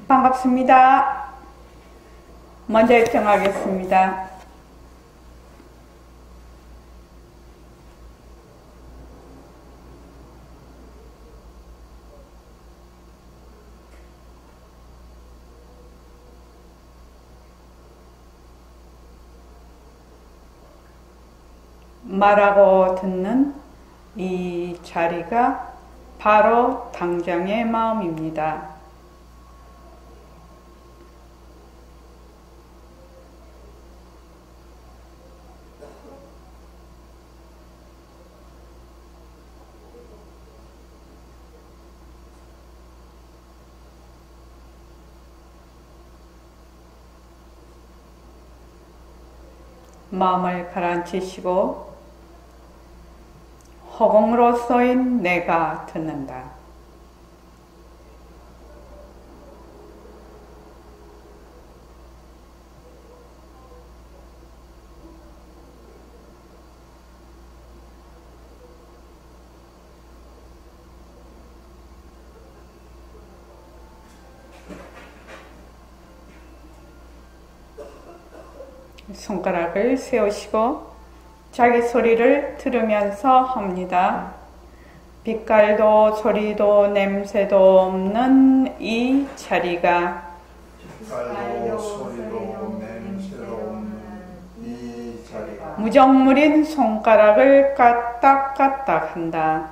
반갑습니다. 먼저 일정하겠습니다. 말하고 듣는 이 자리가 바로 당장의 마음입니다. 마음을 가라앉히시고 허공으로 쏘인 내가 듣는다. 손가락을 세우시고 자기 소리를 들으면서 합니다. 빛깔도 소리도 냄새도 없는 이 자리가 무정물인 손가락을 까딱까딱 한다.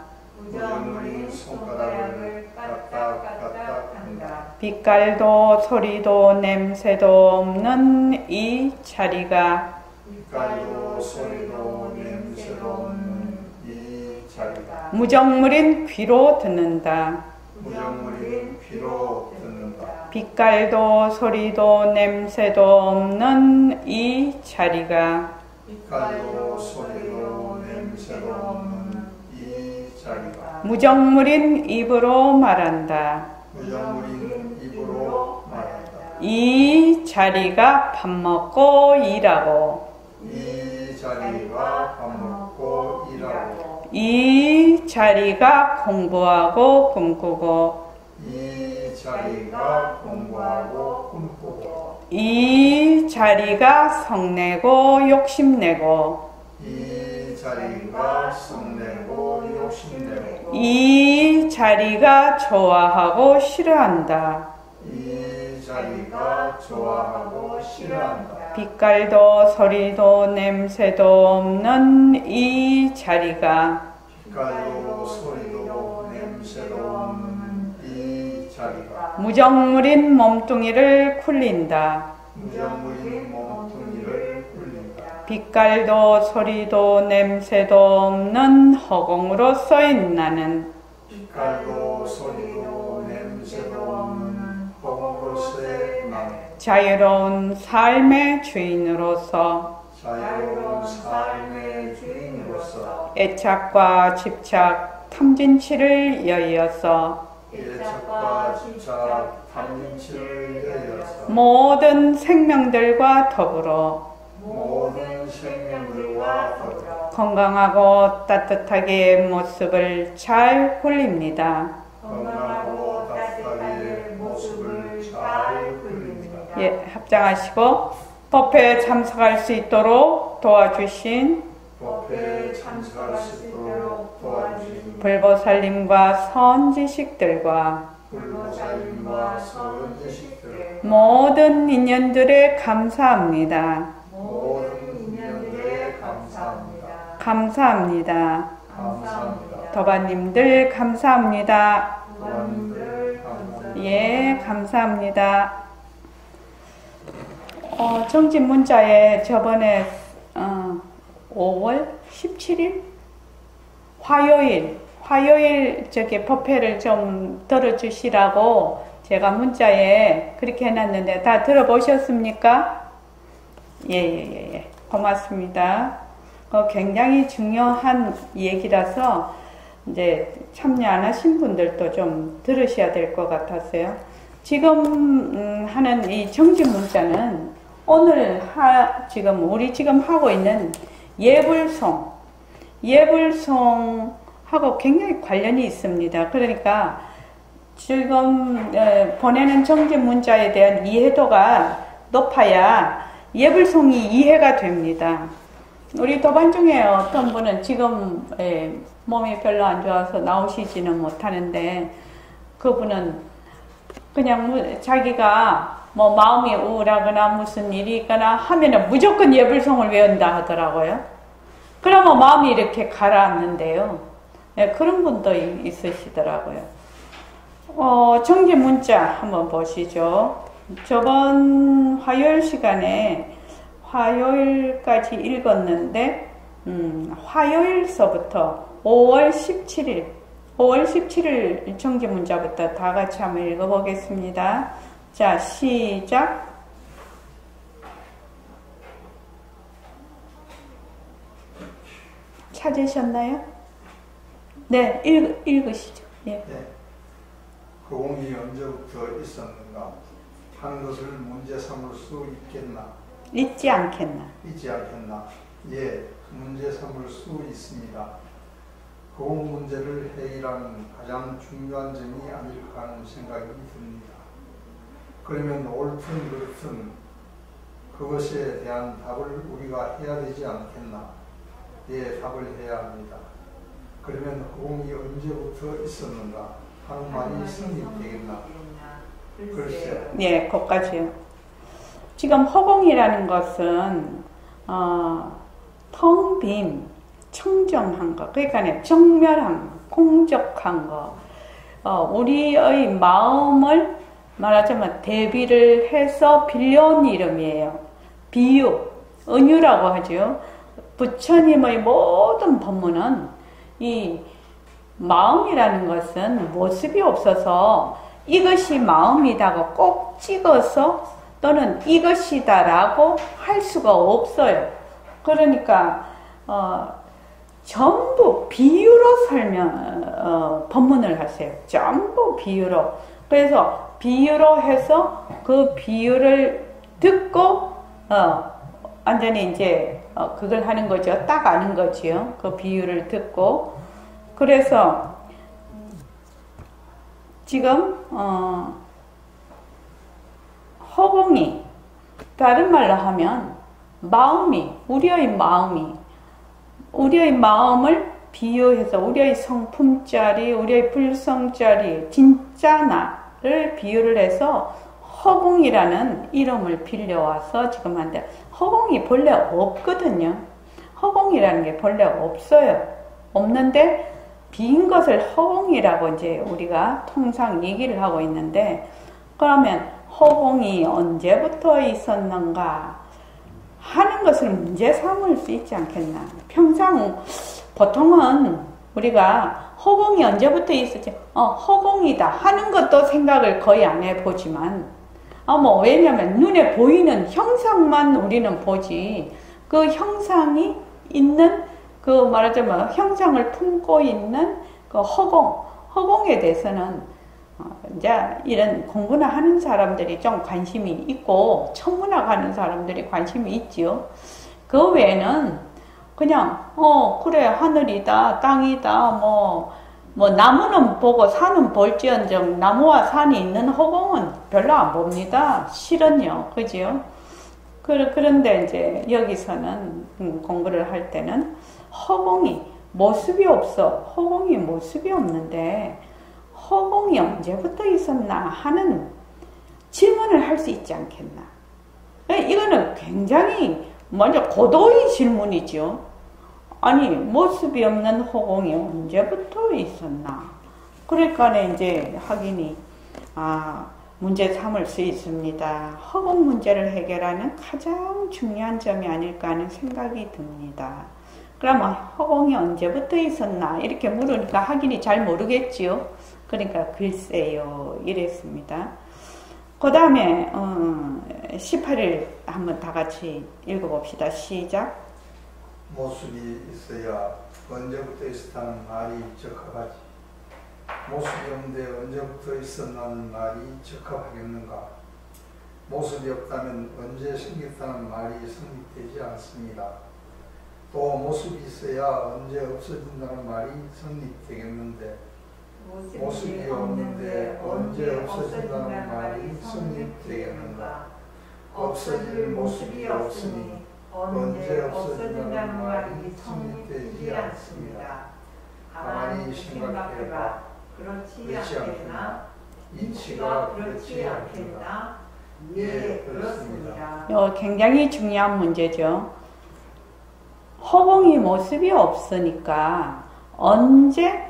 빛깔도 소리도 냄새도 없는 이 자리가 무정물인 귀로 듣는다. 빛깔도 소리도 냄새도 없는 이 자리가 무정물인 입으로 말한다. 이 자리가 밥 먹고 일하고 이 자리가 공부하고 꿈꾸고 이 자리가 성내고 욕심내고 이 자리가 좋아하고 싫어한다. 빛깔도 소리도 냄새도 없는 이 자리가 무정물인 몸뚱이를 굴린다. 빛깔도 소리도 냄새도 없는 허공으로 쏘인 나는 자유로운 삶의 주인으로서 애착과 집착, 탐진치를 여의어서 모든 생명들과 더불어 건강하고 따뜻하게 모습을 잘 굴립니다. 예, 합장하시고 법회에 참석할 수 있도록 도와주신 불보살님과 선지식들과 모든 인연들에 감사합니다. 감사합니다. 도반님들 감사합니다. 예, 감사합니다. 정진 문자에 저번에 5월 17일 화요일 저기 법회를 좀 들어주시라고 제가 문자에 그렇게 해놨는데 다 들어보셨습니까? 예. 고맙습니다. 굉장히 중요한 얘기라서 이제 참여 안 하신 분들도 좀 들으셔야 될 것 같았어요. 지금 하는 이 정진 문자는 오늘 우리 지금 하고 있는 예불송하고 굉장히 관련이 있습니다. 그러니까 지금 보내는 정제 문자에 대한 이해도가 높아야 예불송이 이해가 됩니다. 우리 도반 중에 어떤 분은 지금 몸이 별로 안 좋아서 나오시지는 못하는데, 그분은 그냥 자기가 뭐 마음이 우울하거나 무슨 일이 있거나 하면은 무조건 예불송을 외운다 하더라고요. 그러면 마음이 이렇게 가라앉는데요. 그런 분도 있으시더라고요. 정제 문자 한번 보시죠. 저번 화요일 시간에 화요일까지 읽었는데, 화요일서부터 5월 17일 정제 문자부터 다 같이 한번 읽어보겠습니다. 자, 시작. 찾으셨나요? 네, 읽으시죠. 예. 네. 허공이 언제부터 있었는가 하는 것을 문제 삼을 수 있겠나? 있지 않겠나? 있지 않겠나? 예, 문제 삼을 수 있습니다. 허공 문제를 해결하는 가장 중요한 점이 아닐까 하는 생각이 듭니다. 그러면 옳든 그렇든 그것에 대한 답을 우리가 해야 되지 않겠나? 예, 답을 해야 합니다. 그러면 허공이 언제부터 있었는가 하는 말이 성립되겠나? 글쎄요. 예, 거기까지요. 지금 허공이라는 것은 텅 빈, 청정한 거, 그러니까 정멸한 거, 공적한 거, 우리의 마음을 말하자면 대비를 해서 빌려온 이름이에요. 비유, 은유라고 하죠. 부처님의 모든 법문은 이 마음이라는 것은 모습이 없어서 이것이 마음이다고 꼭 찍어서 또는 이것이다라고 할 수가 없어요. 그러니까 전부 비유로 법문을 하세요. 전부 비유로. 그래서 비유로 해서 그 비유를 듣고 완전히 이제 그걸 하는 거죠. 딱 아는 거지요. 그 비유를 듣고. 그래서 지금 허공이, 다른 말로 하면 마음이, 우리의 마음을 비유해서 우리의 성품짜리, 우리의 불성짜리, 진짜 나를 비유를 해서 허공이라는 이름을 빌려와서 지금 한데, 허공이 본래 없거든요. 허공이라는 게 본래 없어요. 없는데 빈 것을 허공이라고 이제 우리가 통상 얘기를 하고 있는데, 그러면 허공이 언제부터 있었는가 하는 것을 문제 삼을 수 있지 않겠나. 평상 보통은 우리가 허공이 언제부터 있었지, 허공이다 하는 것도 생각을 거의 안 해보지만, 왜냐면 눈에 보이는 형상만 우리는 보지, 그 형상이 있는, 그 말하자면 형상을 품고 있는 그 허공에 대해서는 이제 이런 공부나 하는 사람들이 좀 관심이 있고, 천문학 하는 사람들이 관심이 있지요. 그 외에는 그냥 그래, 하늘이다, 땅이다, 뭐 나무는 보고 산은 볼지언정 나무와 산이 있는 허공은 별로 안 봅니다. 실은요, 그죠? 그런데 이제 여기서는 공부를 할 때는 허공이 모습이 없어. 허공이 모습이 없는데 허공이 언제부터 있었나 하는 질문을 할 수 있지 않겠나. 이거는 굉장히 먼저 고도의 질문이죠. 아니, 모습이 없는 허공이 언제부터 있었나. 그러니까 이제 확인이 문제 삼을 수 있습니다. 허공 문제를 해결하는 가장 중요한 점이 아닐까 하는 생각이 듭니다. 그러면 허공이 언제부터 있었나 이렇게 물으니까 확인이 잘 모르겠지요. 그러니까 글쎄요 이랬습니다. 그 다음에 18일 한번 다 같이 읽어봅시다. 시작. 모습이 있어야 언제부터 있었다는 말이 적합하지. 모습이 없는데 언제부터 있었다는 말이 적합하겠는가. 모습이 없다면 언제 생겼다는 말이 성립되지 않습니다. 또 모습이 있어야 언제 없어진다는 말이 성립되겠는데 모습이 없는데 언제 없어진다는 말이 성립되겠는가? 없어질 모습이 없으니 언제 없어진다는 말이 성립되지 않습니다. 가만히 생각해봐. 그렇지 않겠나? 이치가 그렇지 않겠나? 예, 그렇습니다. 굉장히 중요한 문제죠. 허공이 모습이 없으니까 언제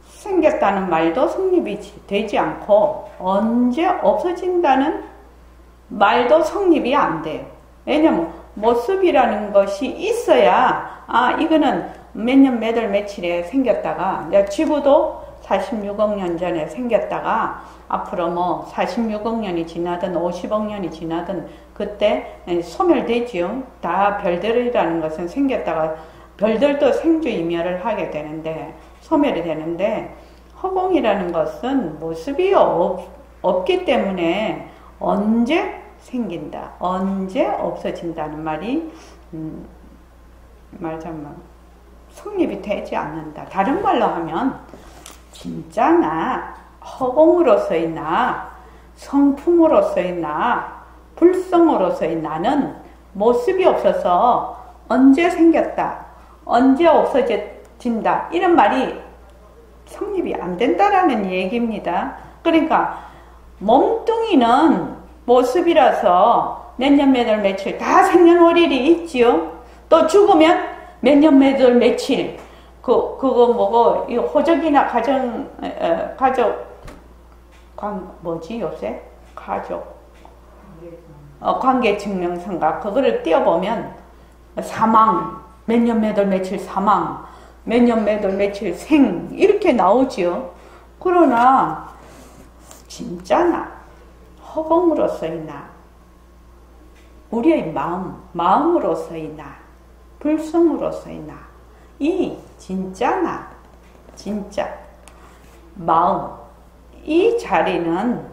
생겼다는 말도 성립이 되지 않고 언제 없어진다는 말도 성립이 안 돼요. 왜냐면 모습이라는 것이 있어야 이거는 몇 년 몇 월 며칠에 생겼다가 지구도 46억 년 전에 생겼다가 앞으로 뭐 46억 년이 지나든 50억 년이 지나든 그때 소멸되지요. 다 별들이라는 것은 생겼다가 별들도 생주이멸을 하게 되는데 소멸이 되는데 허공이라는 것은 모습이 없기 때문에 언제 생긴다, 언제 없어진다는 말이 말하자면 성립이 되지 않는다. 다른 말로 하면 진짜 나 허공으로서의 나, 성품으로서의 나, 불성으로서의 나는 모습이 없어서 언제 생겼다, 언제 없어진다 이런 말이 성립이 안 된다라는 얘기입니다. 그러니까 몸뚱이는 모습이라서 몇 년 몇 월 며칠 다 생년월일이 있지요. 또 죽으면 몇 년 몇 월 며칠 그거 뭐고 이 호적이나 가족 뭐지 요새 가족 관계증명서인가 그거를 띄워보면 사망 몇 년 몇 월 며칠 사망 몇 년 몇 월 며칠 생 이렇게 나오지요. 그러나 진짜 나 허공으로서의 나 우리의 마음으로서의 나 불성으로서의 나 이 진짜 나 진짜 마음 이 자리는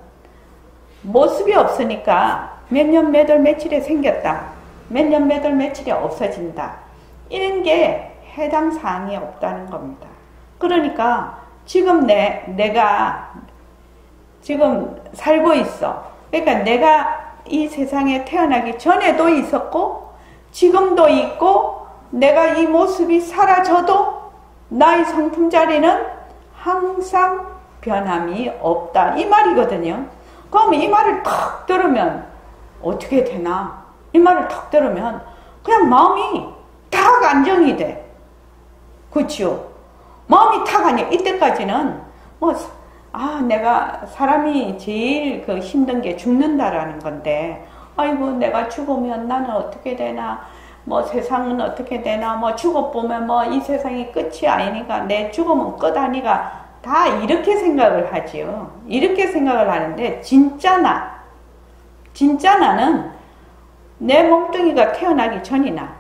모습이 없으니까 몇 년 몇 월 며칠에 생겼다 몇 년 몇 월 며칠에 없어진다 이런 게 해당 사항이 없다는 겁니다. 그러니까 지금 내가 지금 살고 있어. 그러니까 내가 이 세상에 태어나기 전에도 있었고 지금도 있고 내가 이 모습이 사라져도 나의 성품 자리는 항상 변함이 없다 이 말이거든요. 그럼 이 말을 탁 들으면 어떻게 되나? 이 말을 탁 들으면 그냥 마음이 탁 안정이 돼. 그렇죠? 마음이 탁 안정. 이때까지는 내가 사람이 제일 힘든 게 죽는다라는 건데, 아이고 내가 죽으면 나는 어떻게 되나, 세상은 어떻게 되나, 죽어보면 이 세상이 끝이 아니니까 내 죽으면 끝 아니가 다 이렇게 생각을 하지요. 이렇게 생각을 하는데 진짜 나는 내 몸뚱이가 태어나기 전이나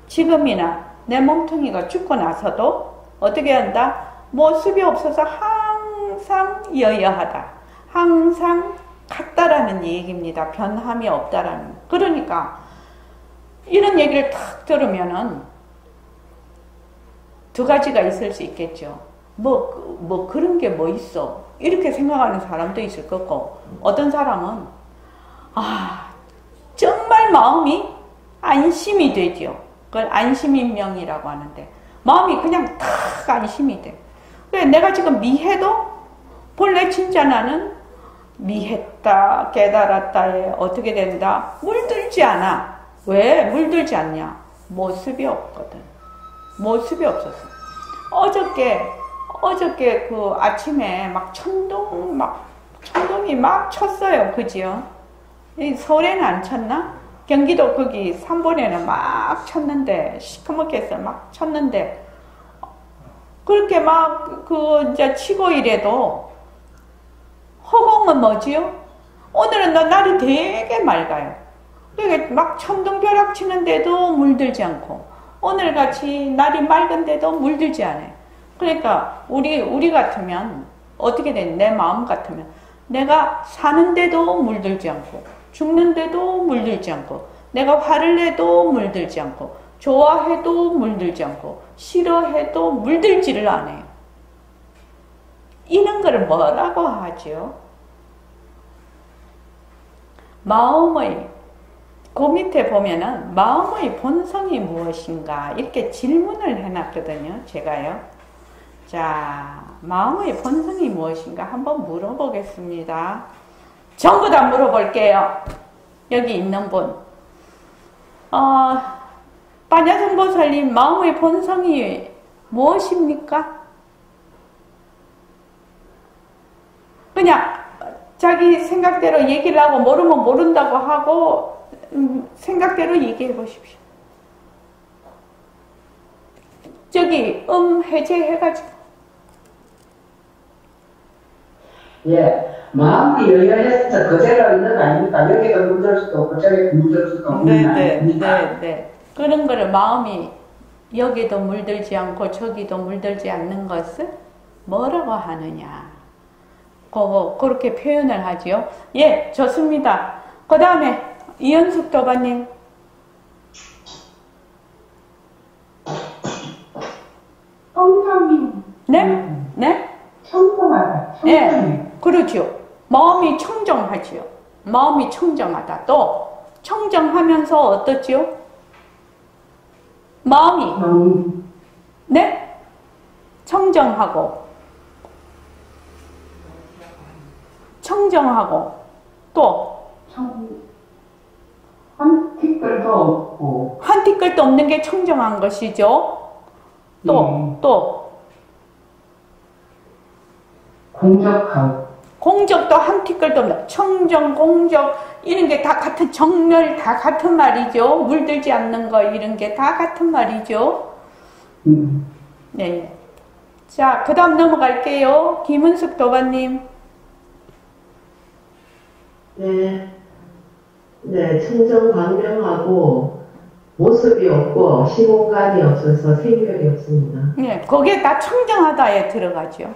지금이나 내 몸뚱이가 죽고 나서도 어떻게 한다? 모습이 없어서 항상 여여하다. 항상 같다라는 얘기입니다. 변함이 없다라는. 그러니까 이런 얘기를 탁 들으면은 두 가지가 있을 수 있겠죠. 그런 게 있어. 이렇게 생각하는 사람도 있을 거고, 어떤 사람은, 정말 마음이 안심이 되죠. 그걸 안심인명이라고 하는데, 마음이 그냥 탁 안심이 돼. 그래, 내가 지금 미해도, 본래 진짜 나는 미했다, 깨달았다에 어떻게 된다? 물들지 않아. 왜 물들지 않냐? 모습이 없거든. 모습이 없었어. 어저께 그 아침에 천둥이 막 쳤어요. 그지요? 서울에는 안 쳤나? 경기도 거기 삼본에는 막 쳤는데, 시커멓게 막 쳤는데, 그렇게 이제 치고 이래도, 허공은 뭐지요? 오늘은 날이 되게 맑아요. 그러니까 막 천둥벼락 치는데도 물들지 않고, 오늘같이 날이 맑은데도 물들지 않아요. 그러니까 우리 같으면 어떻게 돼? 내 마음 같으면 내가 사는데도 물들지 않고 죽는데도 물들지 않고 내가 화를 내도 물들지 않고 좋아해도 물들지 않고 싫어해도 물들지를 않아요. 이런 걸 뭐라고 하죠? 마음의, 그 밑에 보면은 마음의 본성이 무엇인가 이렇게 질문을 해놨거든요. 제가요. 자, 마음의 본성이 무엇인가 한번 물어보겠습니다. 전부 다 물어볼게요. 여기 있는 분. 빠냐성보살님, 마음의 본성이 무엇입니까? 그냥 자기 생각대로 얘기를 하고 모르면 모른다고 하고 생각대로 얘기해 보십시오. 저기 해제해가지고. 예, 마음이 여유해서 그대로 있는 거 아닙니까? 여기도 물들 수도 없고 저기도 물들 수도 없는 거 아닙니까? 네. 그런 거를 마음이 여기도 물들지 않고 저기도 물들지 않는 것을 뭐라고 하느냐. 그렇게 표현을 하지요. 예, 좋습니다. 그 다음에 이현숙 도반님. 청정이. 네? 네? 청정하다. 네, 그렇죠. 마음이 청정하지요. 마음이 청정하다. 또 청정하면서 어떻지요? 마음이 네? 청정하고 또 한 티끌도 없고 한 티끌도 없는 게 청정한 것이죠. 또 공적도 한 티끌도 없는 청정, 공적 이런 게 다 같은 정멸 다 같은 말이죠. 물들지 않는 거 이런 게 다 같은 말이죠. 네. 자, 그 다음 넘어갈게요. 김은숙 도반님. 네, 청정광명하고 모습이 없고 시공간이 없어서 생별이 없습니다. 네, 거기에 다 청정하다에 들어가죠.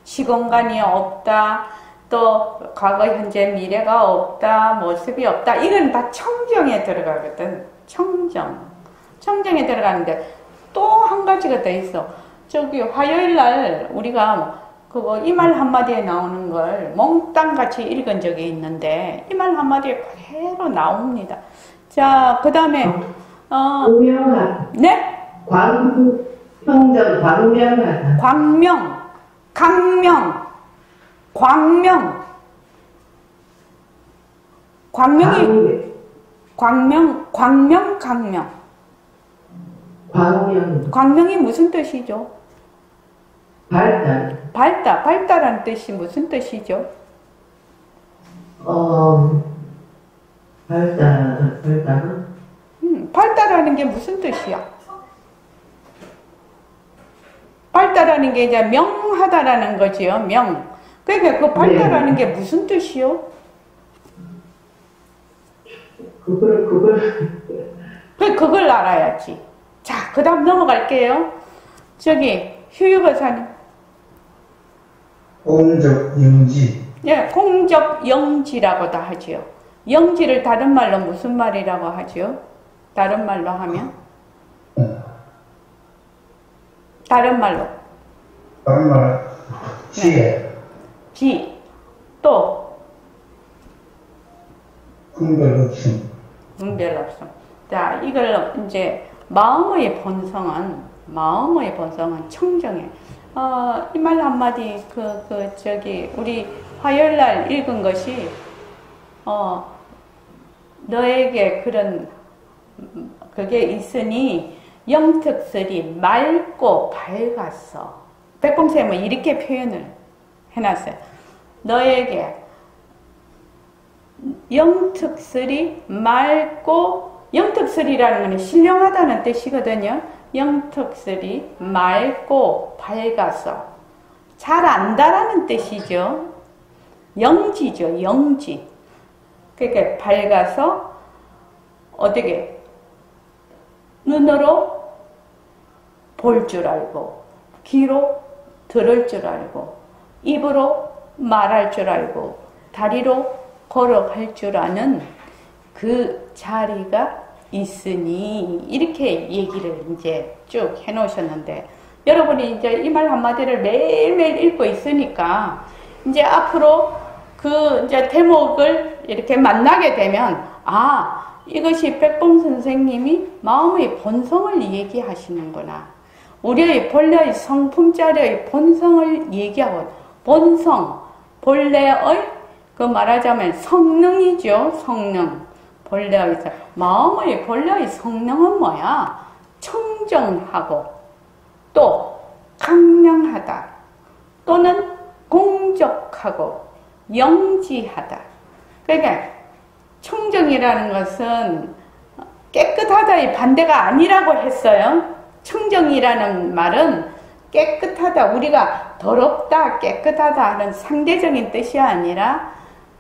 시공간이 없다, 또 과거, 현재, 미래가 없다, 모습이 없다. 이건 다 청정에 들어가거든. 청정에 들어가는데 또 한 가지가 더 있어. 저기 화요일 날 우리가 그거 이 말 한마디에 나오는 걸 몽땅 같이 읽은 적이 있는데 이 말 한마디에 그대로 나옵니다. 자, 그 다음에 광명하다. 네? 광명하다. 광명이 무슨 뜻이죠? 발달한 뜻이 무슨 뜻이죠? 발달하는 게 무슨 뜻이야? 발달하는 게 이제 명하다라는 거지요. 명. 그러니까 그 발달하는 게 무슨 뜻이요? 그걸 알아야지. 자, 그 다음 넘어갈게요. 저기 휴유거사님. 공적영지. 예, 공적영지라고도 하지요. 영지를 다른 말로 무슨 말이라고 하지요? 다른 말로 하면? 다른 말로. 지혜. 지. 또. 분별없음. 자, 이걸 이제 마음의 본성은 청정해. 이 말 한마디, 우리 화요일 날 읽은 것이, 너에게 그게 있으니 영특설이 맑고 밝았어. 백범쌤은 이렇게 표현을 해놨어요. 너에게 영특설이 맑고, 영특설이라는 것은 신령하다는 뜻이거든요. 영특설이 맑고 밝았어. 잘 안다라는 뜻이죠. 영지죠, 영지. 그러니까 밝아서 어떻게 눈으로 볼 줄 알고, 귀로 들을 줄 알고, 입으로 말할 줄 알고, 다리로 걸어갈 줄 아는 그 자리가 있으니, 이렇게 얘기를 이제 쭉 해놓으셨는데, 여러분이 이제 이 말 한마디를 매일매일 읽고 있으니까 이제 앞으로 그 이제 대목을 이렇게 만나게 되면 이것이 백봉 선생님이 마음의 본성을 얘기하시는구나. 우리의 본래의 성품자리의 본성을 얘기하고, 본성, 본래의 그 말하자면 성능이죠. 성능. 본래의, 마음의 본래의 성능은 뭐야? 청정하고 또 강명하다 또는 공적하고 영지하다. 그러니까 청정이라는 것은 깨끗하다의 반대가 아니라고 했어요. 청정이라는 말은 깨끗하다, 우리가 더럽다, 깨끗하다 하는 상대적인 뜻이 아니라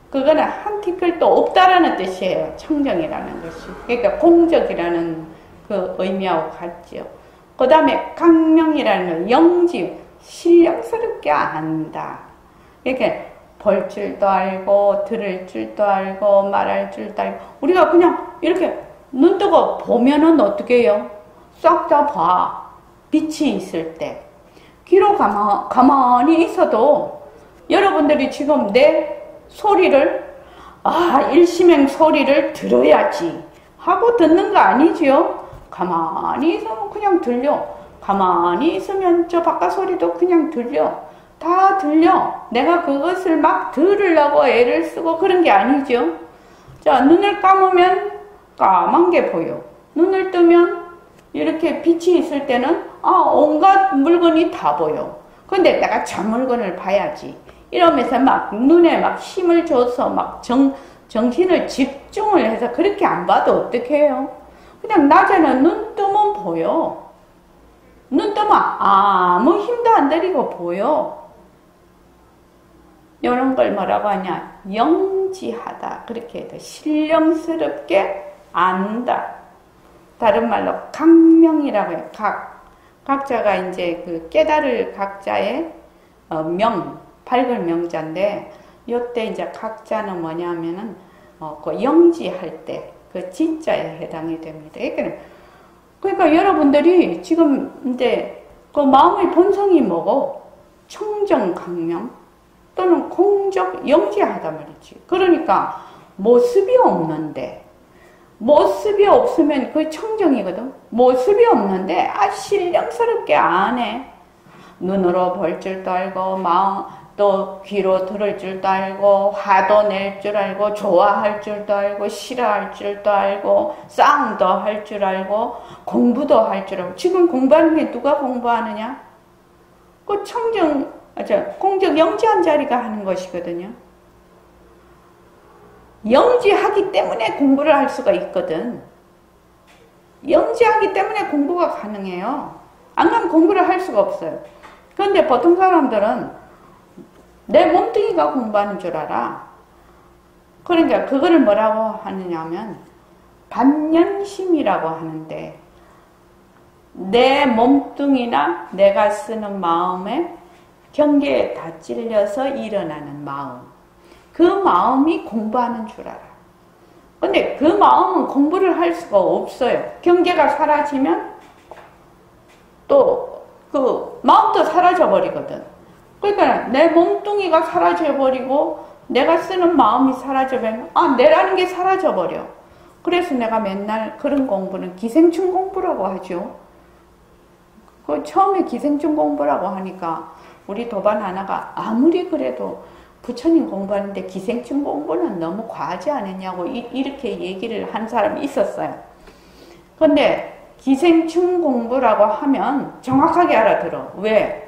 그거는 한 티끌도 없다라는 뜻이에요. 청정이라는 것이. 그러니까 공적이라는 그 의미하고 같죠. 그 다음에 강명이라는 건 영지, 신령스럽게 안다. 이렇게 볼 줄도 알고 들을 줄도 알고 말할 줄도 알고, 우리가 그냥 이렇게 눈 뜨고 보면은 어떻게 해요? 싹 다 봐. 빛이 있을 때. 귀로 가만히 있어도 여러분들이 지금 내 소리를 일심행 소리를 들어야지 하고 듣는 거 아니지요? 가만히 있으면 그냥 들려. 가만히 있으면 저 바깥 소리도 그냥 들려. 다 들려. 내가 그것을 막 들으려고 애를 쓰고 그런 게 아니죠. 자, 눈을 감으면 까만 게 보여. 눈을 뜨면 이렇게 빛이 있을 때는 온갖 물건이 다 보여. 근데 내가 저 물건을 봐야지 이러면서 막 눈에 막 힘을 줘서 막 정신을 집중을 해서 그렇게 안 봐도 어떻게 해요? 그냥 낮에는 눈 뜨면 보여. 눈 뜨면 아무 힘도 안 들이고 보여. 이런 걸 뭐라고 하냐? 영지하다. 그렇게 해도 신령스럽게 안다. 다른 말로 강명이라고 해요. 각자가 이제 그 깨달을 각자의 밝을 명자인데, 요때 이제 각자는 뭐냐면은 그 영지할 때 그 진짜에 해당이 됩니다. 그러니까 여러분들이 지금 이제 그 마음의 본성이 뭐고? 청정 강명 또는 공적 영지하다 말이지. 그러니까 모습이 없는데, 모습이 없으면 그게 청정이거든. 모습이 없는데 신령스럽게 안 해. 눈으로 볼 줄도 알고 또 귀로 들을 줄도 알고 화도 낼 줄 알고 좋아할 줄도 알고 싫어할 줄도 알고 싸움도 할 줄 알고 공부도 할 줄 알고. 지금 공부하는 게 누가 공부하느냐? 그 공적 영지한 자리가 하는 것이거든요. 영지하기 때문에 공부를 할 수가 있거든. 영지하기 때문에 공부가 가능해요. 안 그러면 공부를 할 수가 없어요. 그런데 보통 사람들은 내 몸뚱이가 공부하는 줄 알아. 그러니까 그거를 뭐라고 하느냐면 반연심이라고 하는데, 내 몸뚱이나 내가 쓰는 마음에 경계에 다 찔려서 일어나는 마음, 그 마음이 공부하는 줄 알아. 근데 그 마음은 공부를 할 수가 없어요. 경계가 사라지면 또 그 마음도 사라져버리거든. 그러니까 내 몸뚱이가 사라져버리고 내가 쓰는 마음이 사라져버리면 내라는 게 사라져버려. 그래서 내가 맨날 그런 공부는 기생충 공부라고 하죠. 그 처음에 기생충 공부라고 하니까 우리 도반 하나가 아무리 그래도 부처님 공부하는데 기생충 공부는 너무 과하지 않았냐고 이렇게 얘기를 한 사람이 있었어요. 근데 기생충 공부라고 하면 정확하게 알아들어. 왜?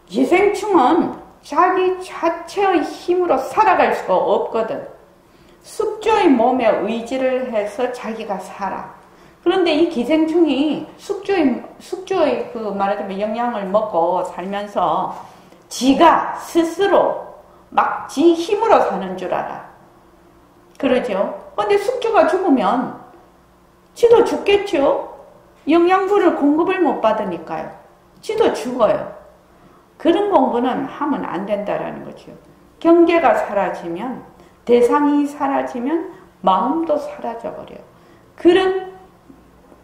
기생충은 자기 자체의 힘으로 살아갈 수가 없거든. 숙주의 몸에 의지를 해서 자기가 살아. 그런데 이 기생충이 숙주의 그 말하자면 영양을 먹고 살면서 지가 스스로 막 지 힘으로 사는 줄 알아. 그러죠? 근데 숙주가 죽으면 지도 죽겠죠? 영양분을 공급을 못 받으니까요. 지도 죽어요. 그런 공부는 하면 안 된다라는 거죠. 경계가 사라지면, 대상이 사라지면 마음도 사라져버려요. 그런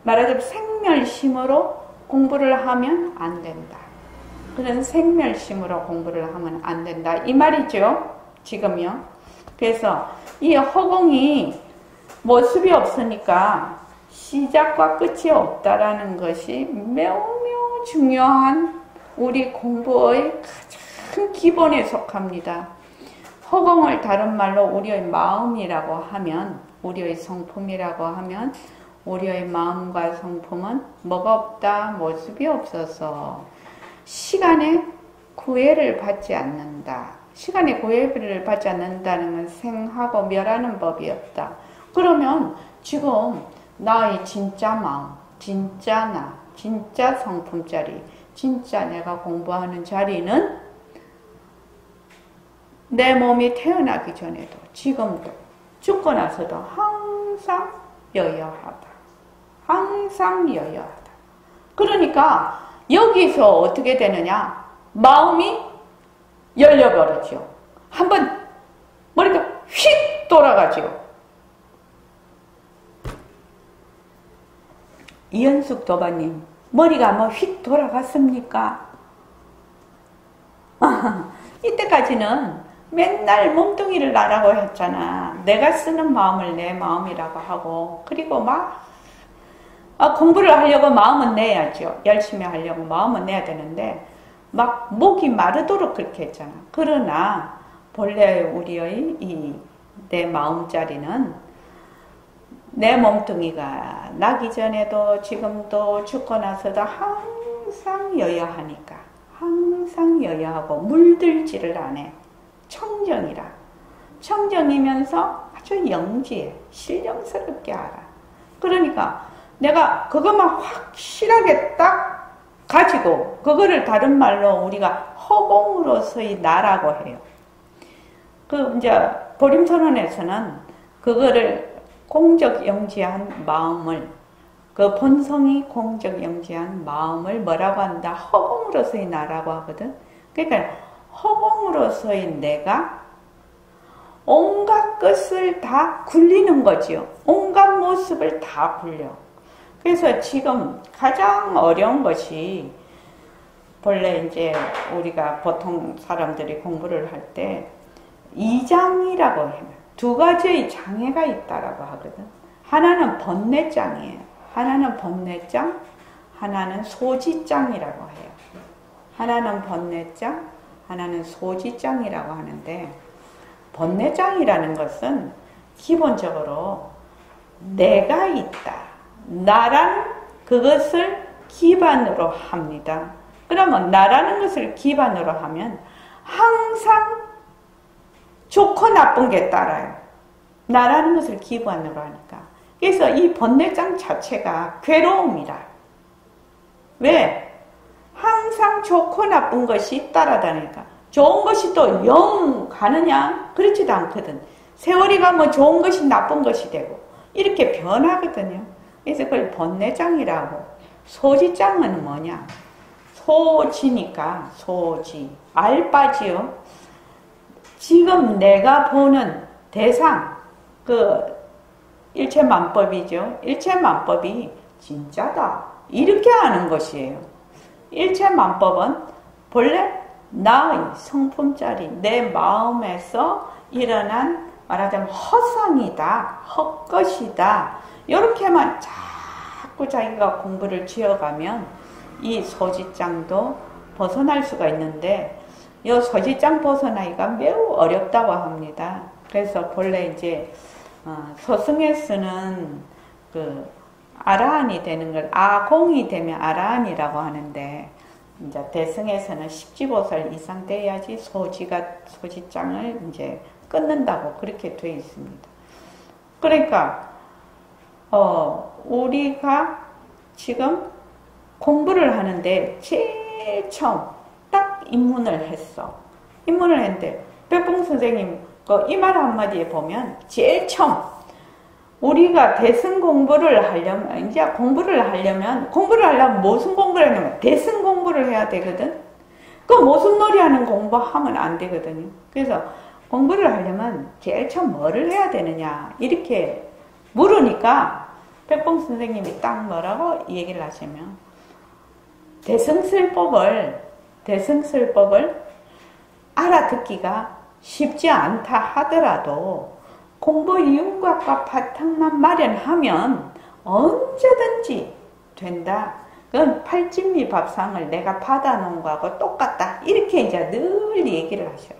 말하자면 생멸심으로 공부를 하면 안 된다. 그런 생멸심으로 공부를 하면 안 된다. 이 말이죠. 지금요. 그래서 이 허공이 모습이 없으니까 시작과 끝이 없다라는 것이 매우 중요한 우리 공부의 가장 기본에 속합니다. 허공을 다른 말로 우리의 마음이라고 하면, 우리의 성품이라고 하면, 우리의 마음과 성품은 뭐가 없다? 모습이 없어서 시간에 구애를 받지 않는다. 시간에 구애를 받지 않는다는 건 생하고 멸하는 법이 없다. 그러면 지금 나의 진짜 마음, 진짜 나, 진짜 성품자리, 진짜 내가 공부하는 자리는 내 몸이 태어나기 전에도 지금도 죽고 나서도 항상 여여하다. 항상 여여하다. 그러니까 여기서 어떻게 되느냐? 마음이 열려버리죠. 한번 머리가 휙 돌아가죠. 이현숙 도반님, 머리가 뭐 휙 돌아갔습니까? 이때까지는 맨날 몸뚱이를 나라고 했잖아. 내가 쓰는 마음을 내 마음이라고 하고, 그리고 막 공부를 하려고 마음은 내야죠. 열심히 하려고 마음은 내야 되는데 막 목이 마르도록 그렇게 했잖아. 그러나 본래 우리의 이 내 마음자리는 내 몸뚱이가 나기 전에도 지금도 죽고 나서도 항상 여여하니까, 항상 여여하고 물들지를 않아. 청정이라. 청정이면서 아주 영지해. 신령스럽게 알아. 그러니까 내가 그것만 확실하게 딱 가지고, 그거를 다른 말로 우리가 허공으로서의 나라고 해요. 이제 보림선언에서는 그거를 공적영지한 마음을, 그 본성이 공적영지한 마음을 뭐라고 한다? 허공으로서의 나라고 하거든. 그러니까 허공으로서의 내가 온갖 것을 다 굴리는 거지요. 온갖 모습을 다 굴려. 그래서 지금 가장 어려운 것이, 본래 이제 우리가 보통 사람들이 공부를 할 때 이장이라고 해요. 두 가지의 장애가 있다라고 하거든. 하나는 번뇌장이에요. 하나는 번뇌장, 하나는 소지장이라고 해요. 하나는 번뇌장, 하나는 소지장이라고 하는데, 번뇌장이라는 것은 기본적으로 내가 있다, 나라는 그것을 기반으로 합니다. 그러면 나라는 것을 기반으로 하면 항상 좋고 나쁜 게 따라요. 나라는 것을 기반으로 하니까. 그래서 이 번뇌장 자체가 괴로움이라. 왜? 항상 좋고 나쁜 것이 따라다니까. 좋은 것이 또 영 가느냐? 그렇지도 않거든. 세월이 가면 좋은 것이 나쁜 것이 되고 이렇게 변하거든요. 그래서 그걸 번뇌장이라고. 소지장은 뭐냐? 소지니까 소지. 알바지요. 지금 내가 보는 대상, 그 일체만법이죠. 일체만법이 진짜다. 이렇게 하는 것이에요. 일체만법은 본래 나의 성품자리, 내 마음에서 일어난 말하자면 허상이다, 헛것이다. 이렇게만 자꾸 자기가 공부를 지어가면 이 소지장도 벗어날 수가 있는데, 이 소지장 벗어나기가 매우 어렵다고 합니다. 그래서 본래 이제 소승에 쓰는 그 아라한이 되는 걸 아공이 되면 아라한이라고 하는데, 이제 대승에서는 십지보살 이상 돼야지 소지장을 이제 끊는다고 그렇게 되어 있습니다. 그러니까 우리가 지금 공부를 하는데 제일 처음 딱 입문을 했어. 입문을 했는데 백봉 선생님 이 말 한마디에 보면 제일 처음 우리가 대승 공부를 하려면, 이제 공부를 하려면 무슨 공부를 하냐면 대승 공부를 해야 되거든. 그 모순놀이 하는 공부하면 안 되거든요. 그래서 공부를 하려면 제일 처음 뭐를 해야 되느냐 대승설법을 알아듣기가 쉽지 않다 하더라도 공부 윤곽과 바탕만 마련하면 언제든지 된다. 그건 팔진미 밥상을 내가 받아놓은 거하고 똑같다. 이렇게 이제 늘 얘기를 하셔요.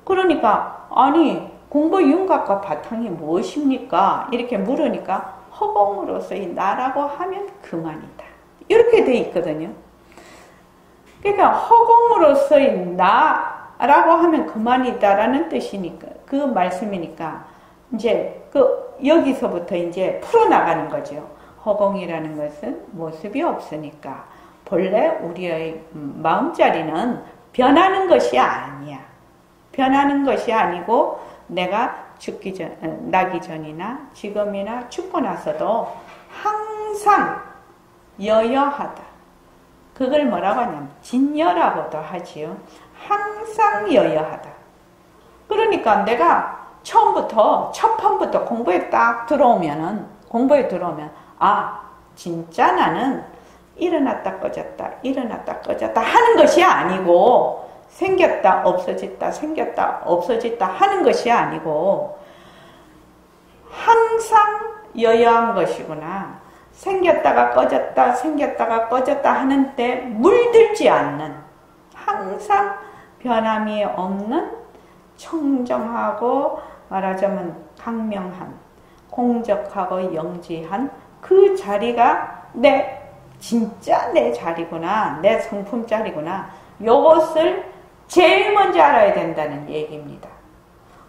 그러니까 아니 공부 윤곽과 바탕이 무엇입니까? 이렇게 물으니까 허공으로서의 나라고 하면 그만이다. 이렇게 돼 있거든요. 그러니까 허공으로서의 나라고 하면 그만이다라는 뜻이니까 그 말씀이니까 이제 여기서부터 이제 풀어나가는 거죠. 허공이라는 것은 모습이 없으니까 본래 우리의 마음자리는 변하는 것이 아니야. 변하는 것이 아니고 내가 나기 전이나 지금이나 죽고 나서도 항상 여여하다. 그걸 뭐라고 하냐면 진여라고도 하지요. 항상 여여하다. 그러니까 내가 처음부터 첫 판부터 공부에 들어오면 진짜 나는 일어났다 꺼졌다 일어났다 꺼졌다 하는 것이 아니고 생겼다 없어졌다 하는 것이 아니고 항상 여여한 것이구나. 생겼다가 꺼졌다 하는데 물들지 않는 항상 변함이 없는 청정하고 말하자면 강명한 공적하고 영지한 그 자리가 진짜 내 자리구나. 내 성품 자리구나. 요것을 제일 먼저 알아야 된다는 얘기입니다.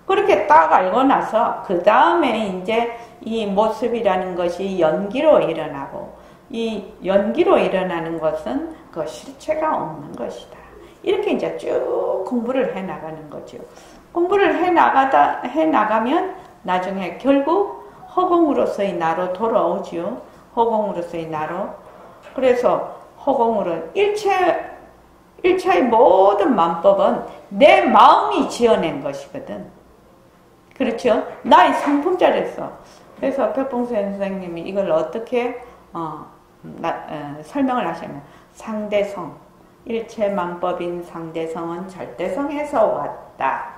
그렇게 딱 알고 나서 그 다음에 이제 이 모습이라는 것이 연기로 일어나고 이 연기로 일어나는 것은 그 실체가 없는 것이다. 이렇게 이제 쭉 공부를 해 나가는 거죠. 공부를 해 나가면 나중에 결국 허공으로서의 나로 돌아오죠. 허공으로서의 나로. 그래서 허공으로 일체의 모든 만법은 내 마음이 지어낸 것이거든. 그렇죠? 나의 성품자리에서. 그래서 백봉수 선생님이 이걸 어떻게 설명을 하시면 상대성, 일체만법인 상대성은 절대성에서 왔다.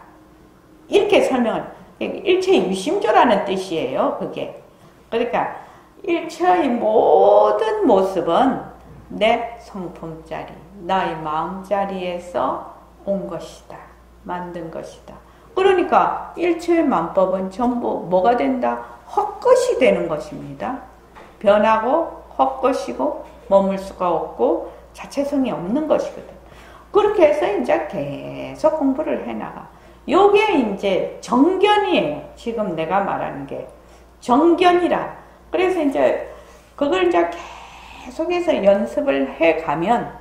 이렇게 설명을, 일체유심조라는 뜻이에요. 그게. 그러니까 일체의 모든 모습은 내 성품자리, 나의 마음자리에서 온 것이다. 만든 것이다. 그러니까 일체의 만법은 전부 뭐가 된다? 헛것이 되는 것입니다. 변하고 헛것이고 머물 수가 없고 자체성이 없는 것이거든. 그렇게 해서 이제 계속 공부를 해나가. 요게 이제 정견이에요. 지금 내가 말하는 게 정견이라. 그래서 이제 그걸 이제 계속해서 연습을 해가면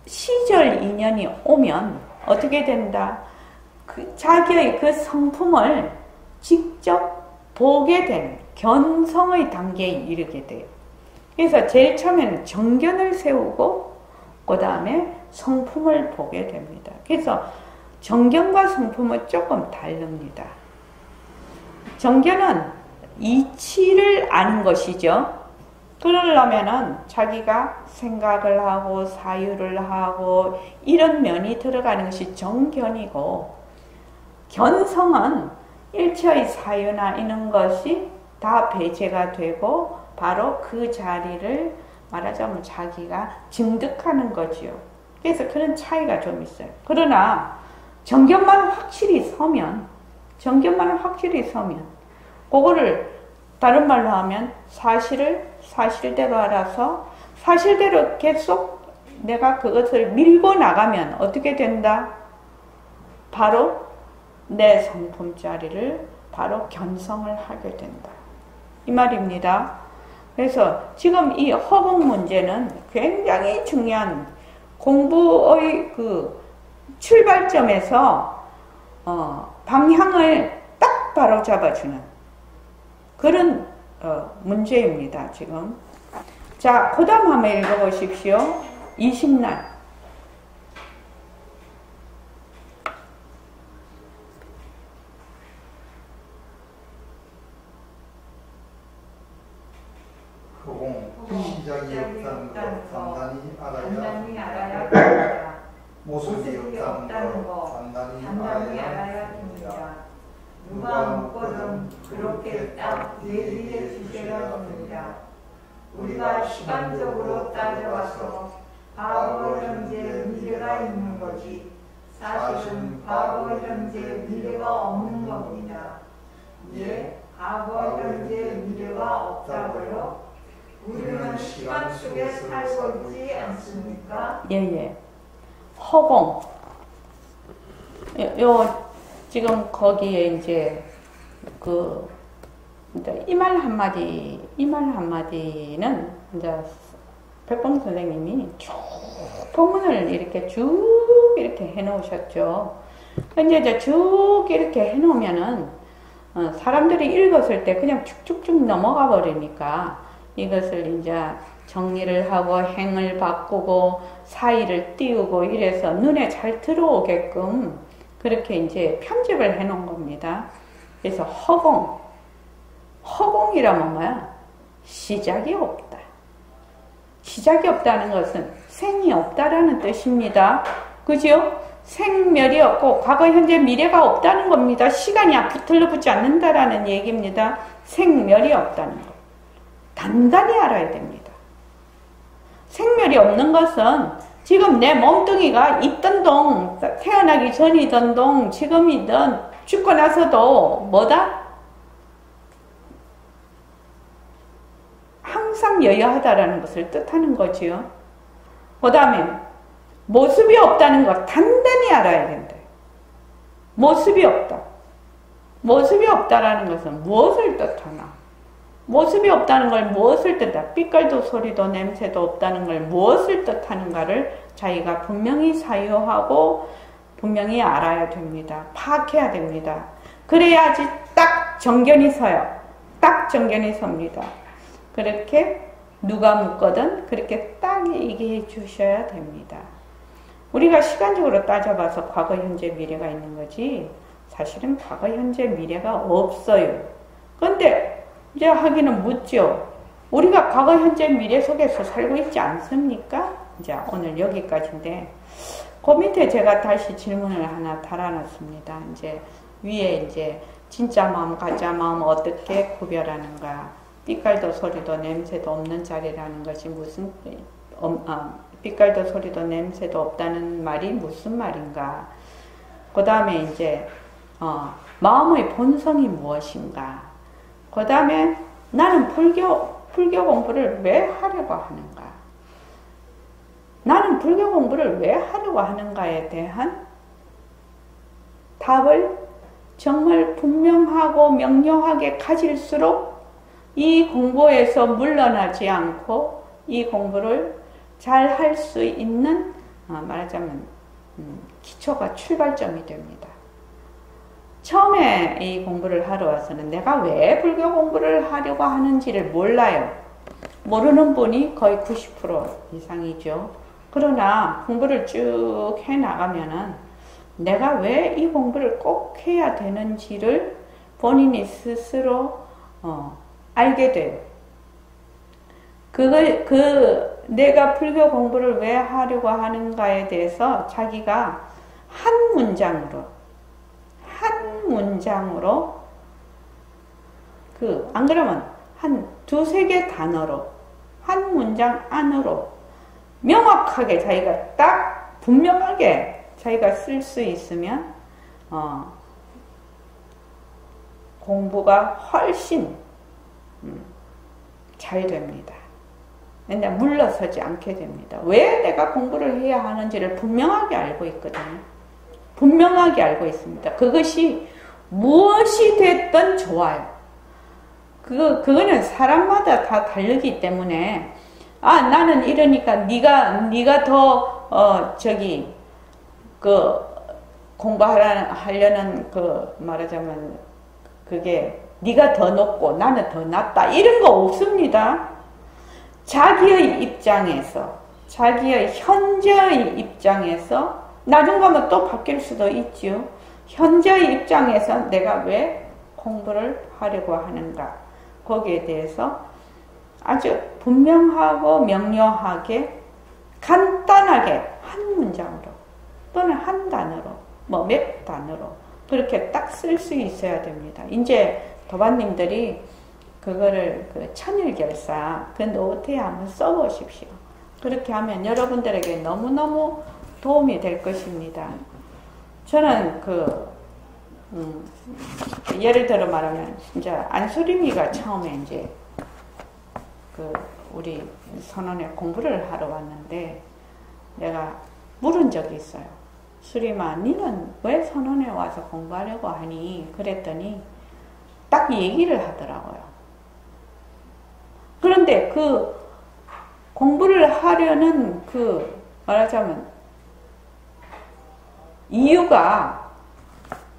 시절 인연이 오면 어떻게 된다? 자기의 그 성품을 직접 보게 되는 견성의 단계에 이르게 돼요. 그래서 제일 처음에는 정견을 세우고 그 다음에 성품을 보게 됩니다. 그래서 정견과 성품은 조금 다릅니다. 정견은 이치를 아는 것이죠. 그러려면은 자기가 생각을 하고 사유를 하고 이런 면이 들어가는 것이 정견이고, 견성은 일체의 사유나 이런 것이 다 배제가 되고 바로 그 자리를 말하자면 자기가 증득하는 거지요. 그래서 그런 차이가 좀 있어요. 그러나 정견만 확실히 서면 그거를 다른 말로 하면 사실을 사실대로 알아서 사실대로 계속 내가 그것을 밀고 나가면 어떻게 된다? 바로 내 성품자리를 바로 견성을 하게 된다. 이 말입니다. 그래서 지금 이 허공 문제는 굉장히 중요한 공부의 그 출발점에서 방향을 딱 바로 잡아주는 그런 문제입니다. 지금. 자, 그 다음 한번 읽어보십시오. 20날. 허공 시작이 없다는 것, 누가 묻거든 그렇게 딱 얘기해 주셔야 됩니다. 우리가 시간적으로 따져봐서 과거, 현재, 미래가 있는 거지 사실은 과거, 현재, 미래가 없는 겁니다. 예, 과거, 현재, 미래가 없다고요? 우리는 시간 속에 살고 있지 않습니까? 예예. 허공. 지금 거기에 이제 이 말 한마디는 이제 백범 선생님이 쭉 본문을 이렇게 쭉 이렇게 해놓으셨죠. 이제 쭉 이렇게 해놓으면은 사람들이 읽었을 때 그냥 쭉쭉쭉 넘어가 버리니까 이것을 이제 정리를 하고 행을 바꾸고 사이를 띄우고 이래서 눈에 잘 들어오게끔 그렇게 이제 편집을 해 놓은 겁니다. 그래서 허공이라면 뭐야? 시작이 없다. 시작이 없다는 것은 생이 없다라는 뜻입니다. 그죠? 생멸이 없고 과거, 현재, 미래가 없다는 겁니다. 시간이 붙들러 붙지 않는다라는 얘기입니다. 생멸이 없다는 것. 단단히 알아야 됩니다. 생멸이 없는 것은 지금 내 몸뚱이가 있던 동, 태어나기 전이던 동, 지금이든 죽고 나서도 뭐다? 항상 여여하다라는 것을 뜻하는 거지요. 그 다음에 모습이 없다는 것 단단히 알아야 된다. 모습이 없다. 모습이 없다라는 것은 무엇을 뜻하나? 모습이 없다는 걸 무엇을 뜻하나? 빛깔도 소리도 냄새도 없다는 걸 무엇을 뜻하는가를 자기가 분명히 사유하고 분명히 알아야 됩니다. 파악해야 됩니다. 그래야지 딱 정견이 서요. 딱 정견이 섭니다. 그렇게 누가 묻거든 그렇게 딱 얘기해 주셔야 됩니다. 우리가 시간적으로 따져봐서 과거, 현재, 미래가 있는 거지 사실은 과거, 현재, 미래가 없어요. 그런데 이제 하기는 묻죠. 우리가 과거, 현재, 미래 속에서 살고 있지 않습니까? 이제 오늘 여기까지인데 그 밑에 제가 다시 질문을 하나 달아놨습니다. 이제 위에 이제 진짜 마음, 가짜 마음 어떻게 구별하는가? 빛깔도 소리도 냄새도 없는 자리라는 것이 무슨 빛깔도 소리도 냄새도 없다는 말이 무슨 말인가? 그 다음에 이제 마음의 본성이 무엇인가? 그 다음에 나는 불교 공부를 왜 하려고 하는가? 나는 불교 공부를 왜 하려고 하는가에 대한 답을 정말 분명하고 명료하게 가질수록 이 공부에서 물러나지 않고 이 공부를 잘 할 수 있는 말하자면 기초가 출발점이 됩니다. 처음에 이 공부를 하러 와서는 내가 왜 불교 공부를 하려고 하는지를 몰라요. 모르는 분이 거의 90% 이상이죠. 그러나 공부를 쭉 해나가면은 내가 왜 이 공부를 꼭 해야 되는지를 본인이 스스로 알게 돼요. 내가 불교 공부를 왜 하려고 하는가에 대해서 자기가 한 문장으로 안 그러면 한 두세 개 단어로 한 문장 안으로 명확하게 자기가 딱 분명하게 자기가 쓸 수 있으면 공부가 훨씬 잘 됩니다. 근데 물러서지 않게 됩니다. 왜 내가 공부를 해야 하는지를 분명하게 알고 있거든요. 분명하게 알고 있습니다. 그것이 무엇이 됐든 좋아요. 그거는 사람마다 다 다르기 때문에 나는 이러니까 네가 더 공부하려는 말하자면 그게 네가 더 높고 나는 더 낮다 이런 거 없습니다. 자기의 입장에서 자기의 현재의 입장에서 나중 가면 또 바뀔 수도 있죠. 현재의 입장에서 내가 왜 공부를 하려고 하는가 거기에 대해서 아주 분명하고 명료하게 간단하게 한 문장으로 또는 한 단어로 몇 단어로 그렇게 딱 쓸 수 있어야 됩니다. 이제 도반님들이 그거를 그 천일결사 그 노트에 한번 써보십시오. 그렇게 하면 여러분들에게 너무너무 도움이 될 것입니다. 저는 예를 들어 말하면 진짜 안수림이가 처음에 이제 우리 선원에 공부를 하러 왔는데 내가 물은 적이 있어요. 수림아, 니는 왜 선원에 와서 공부하려고 하니? 그랬더니 딱 얘기를 하더라고요. 그런데 그 공부를 하려는 말하자면 이유가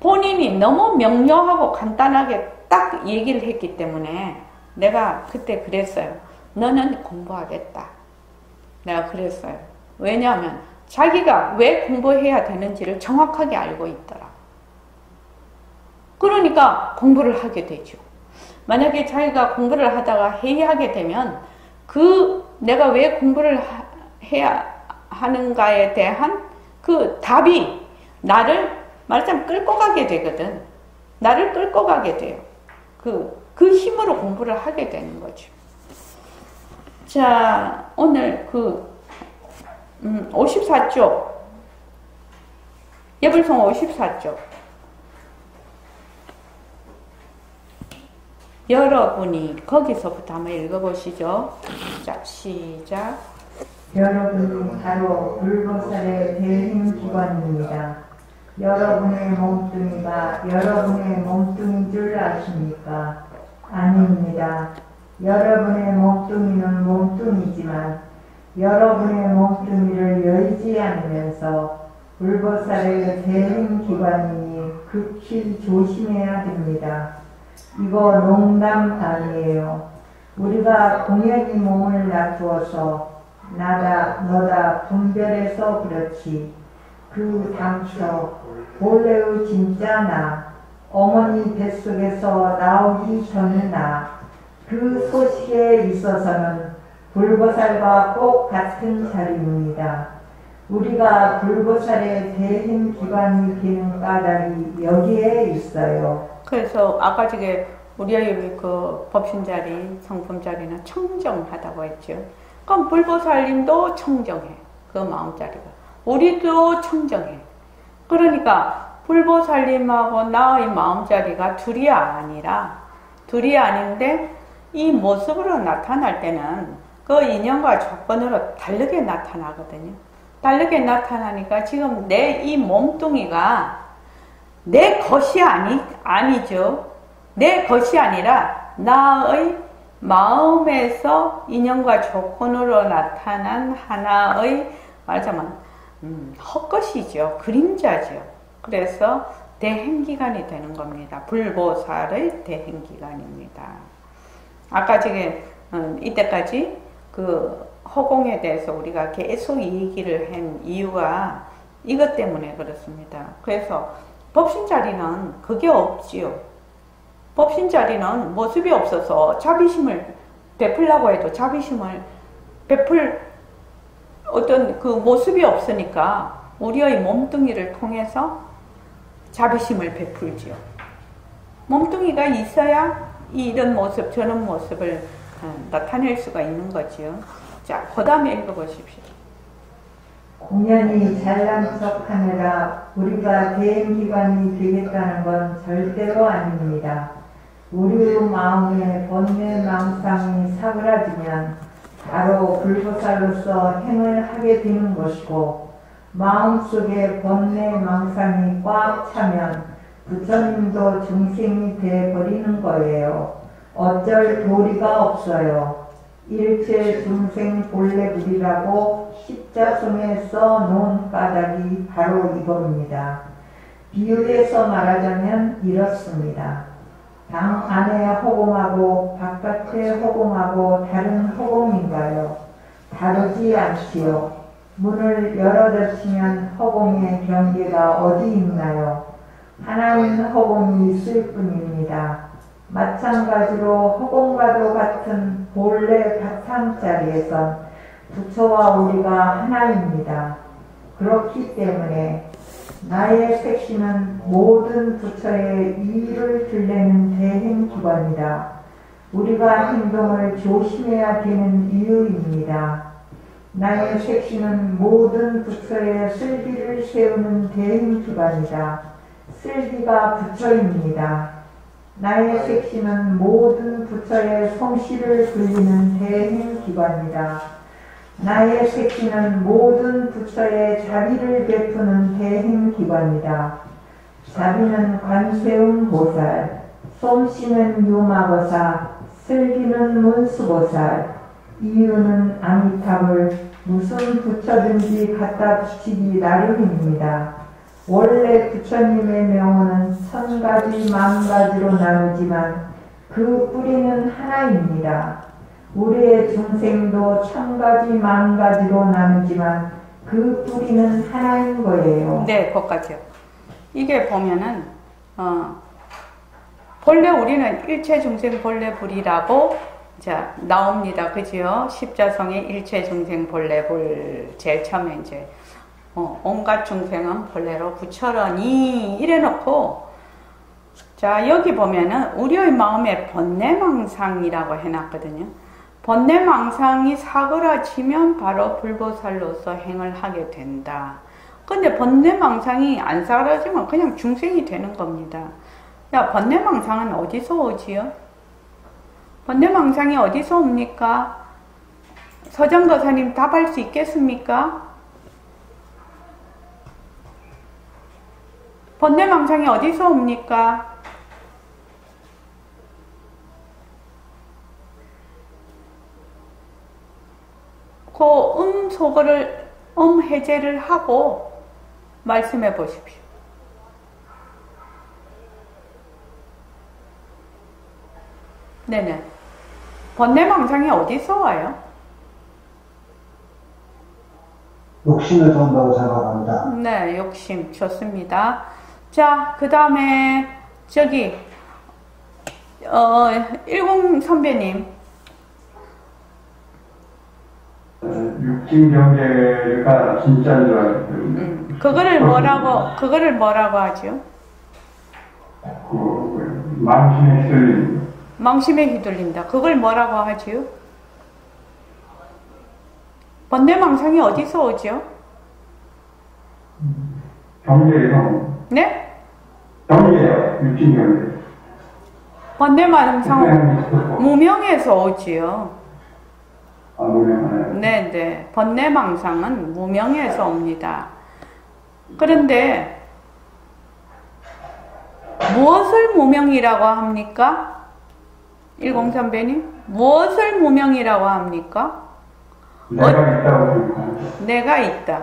본인이 너무 명료하고 간단하게 딱 얘기를 했기 때문에 내가 그때 그랬어요. 너는 공부하겠다. 내가 그랬어요. 왜냐하면 자기가 왜 공부해야 되는지를 정확하게 알고 있더라. 그러니까 공부를 하게 되죠. 만약에 자기가 공부를 하다가 회의하게 되면 내가 왜 공부를 해야 하는가에 대한 그 답이 나를 말하자면 끌고 가게 되거든. 나를 끌고 가게 돼요. 그 힘으로 공부를 하게 되는 거죠. 자, 오늘 54쪽. 예불송 54쪽. 여러분이 거기서부터 한번 읽어보시죠. 자, 시작. 여러분이 바로 불보살의 대행기관입니다. 여러분의 몸뚱이가 여러분의 몸뚱인 줄 아십니까? 아닙니다. 여러분의 몸뚱이는 몸뚱이지만 여러분의 몸뚱이를 열지 않으면서 불보살의 대행기관이니 극히 조심해야 됩니다. 이거 농담 아니에요. 우리가 공연히 몸을 놔두어서 나다 너다 분별해서 그렇지. 그 당초 본래의 진짜 나, 어머니 뱃속에서 나오기 전의 나, 그 소식에 있어서는 불보살과 꼭 같은 자리입니다. 우리가 불보살의 대행기관이 되는 까닭이 여기에 있어요. 그래서 아까 저게 우리의 그 법신자리, 성품자리는 청정하다고 했죠. 그럼 불보살님도 청정해. 그 마음자리가. 우리도 청정해. 그러니까 불보살님하고 나의 마음자리가 둘이 아닌데 이 모습으로 나타날 때는 그 인연과 조건으로 다르게 나타나거든요. 다르게 나타나니까 지금 내 이 몸뚱이가 내 것이 아니죠. 내 것이 아니라 나의 마음에서 인연과 조건으로 나타난 하나의 말하자면 헛것이죠. 그림자죠. 그래서 대행기관이 되는 겁니다. 불보살의 대행기관입니다. 아까 이때까지 그 허공에 대해서 우리가 계속 얘기를 한 이유가 이것 때문에 그렇습니다. 그래서 법신자리는 그게 없지요. 법신자리는 모습이 없어서 자비심을 베풀라고 해도 자비심을 베풀 어떤 그 모습이 없으니까 우리의 몸뚱이를 통해서 자비심을 베풀지요. 몸뚱이가 있어야 이런 모습 저런 모습을 나타낼 수가 있는 거지요. 자, 그 다음에 읽어보십시오. 공연히 잘난 척하느라 우리가 대행기관이 되겠다는 건 절대로 아닙니다. 우리의 마음에 번뇌망상이 사그라지면 바로 불보살로서 행을 하게 되는 것이고, 마음속에 번뇌망상이 꽉 차면 부처님도 중생이 되어버리는 거예요. 어쩔 도리가 없어요. 일체 중생 본래불이라고 십자송에 써놓은 까닭이 바로 이겁니다. 비유해서 말하자면 이렇습니다. 방 안에 허공하고 바깥에 허공하고 다른 허공인가요? 다르지 않지요. 문을 열어젖히면 허공의 경계가 어디 있나요? 하나인 허공이 있을 뿐입니다. 마찬가지로 허공과도 같은 본래 바탕자리에선 부처와 우리가 하나입니다. 그렇기 때문에 나의 색시는 모든 부처의 이의를 들내는 대행기관이다. 우리가 행동을 조심해야 되는 이유입니다. 나의 색시는 모든 부처의 쓸기를 세우는 대행기관이다. 쓸기가 부처입니다. 나의 색시는 모든 부처의 솜씨를 굴리는 대행기관이다. 나의 색시는 모든 부처의 자비를 베푸는 대행기관이다. 자비는 관세음 보살, 솜씨는 유마거사, 쓸기는 문수보살, 이유는 아미탑을 무슨 부처든지 갖다 붙이기 나름입니다. 원래 부처님의 명호는 1000가지 만가지로 나누지만 그 뿌리는 하나입니다. 우리의 중생도 1000가지 만가지로 나누지만 그 뿌리는 하나인 거예요. 네, 거기까지요. 이게 보면은 본래 우리는 일체중생 본래불이라고 자 나옵니다. 그지요? 십자성의 일체중생 본래불 제일 처음에 이제 온갖 중생은 본래로 부처러니 이래놓고 자 여기 보면은 우리의 마음에 번뇌망상이라고 해놨거든요. 번뇌망상이 사그라지면 바로 불보살로서 행을 하게 된다. 근데 번뇌망상이 안 사그라지면 그냥 중생이 되는 겁니다. 야, 번뇌망상은 어디서 오지요? 번뇌망상이 어디서 옵니까? 서정거사님 답할 수 있겠습니까? 번뇌망상이 어디서 옵니까? 그 소거를 해제를 하고 말씀해 보십시오. 네네. 번뇌망상이 어디서 와요? 욕심에서 온다고 생각합니다. 네, 욕심. 좋습니다. 자, 그 다음에 저기 10 선배님. 육진 경계가 진짜인 줄 알았어요. 그거를 뭐라고 하죠? 망심에 휘둘린다. 망심에 휘둘린다. 그걸 뭐라고 하지요? 번뇌망상이 어디서 오죠? 경계에서. 네? 경계요. 육진 경계. 번뇌망상은 무명에서 오지요. 아, 무명. 네네. 번뇌망상은 무명에서 옵니다. 그런데 무엇을 무명이라고 합니까? 10 선배님? 무엇을 무명이라고 합니까? 내가 있다고 생각합니다. 내가 있다.